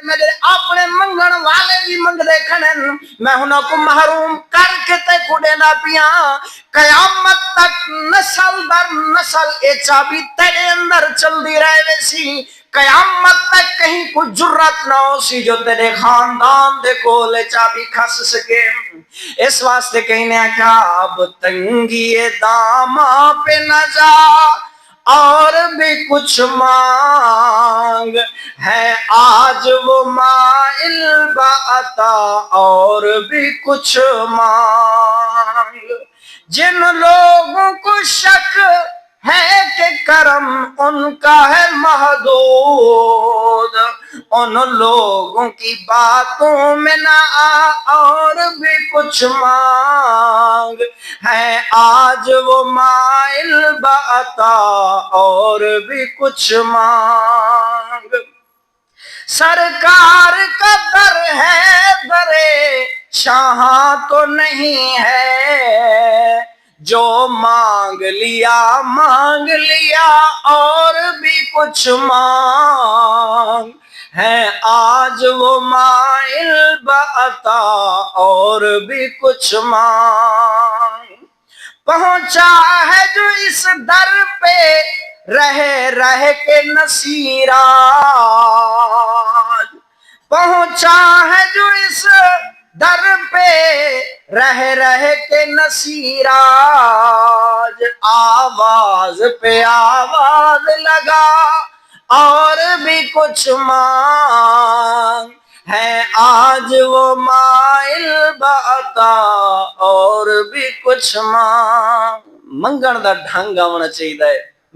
میرے اپنے منگن والے بھی منگ دے کھنن میں انہاں کو محروم کر کے تے کھڑے نہ پیاں قیامت تک نسل در نسل اے چابی تیرے اندر چل دی رہے ویسی قیامت تک کہیں کوئی جرات نہ ہو سی جو تیرے خاندان دے کولے چابی کھس سکے اس واسطے کہنے کیا اب تنگی داما پہ نہ جا اور بھی کچھ مانگ ہے آج وہ مائل بعطا اور بھی کچھ مانگ جن لوگوں کو شک ہے کہ کرم ان کا ہے محدود ان لوگوں کی باتوں میں نہ آ اور بھی کچھ مانگ ہے آج وہ مائل بعطا اور بھی کچھ مانگ سرکار کا در ہے درے شاہاں تو نہیں ہے جو مانگ لیا اور بھی کچھ مانگ ہے آج وہ مائل بعطا اور بھی کچھ مانگ پہنچا ہے جو اس در پہ رہ کے نصیراج پہنچا ہے جو اس در پہ رہ کے نصیراج آواز پہ آواز لگا اور بھی کچھ مانگ ہے آج وہ مائل بعطا اور بھی کچھ مانگ منگن دا ڈھنگ آنا چاہیے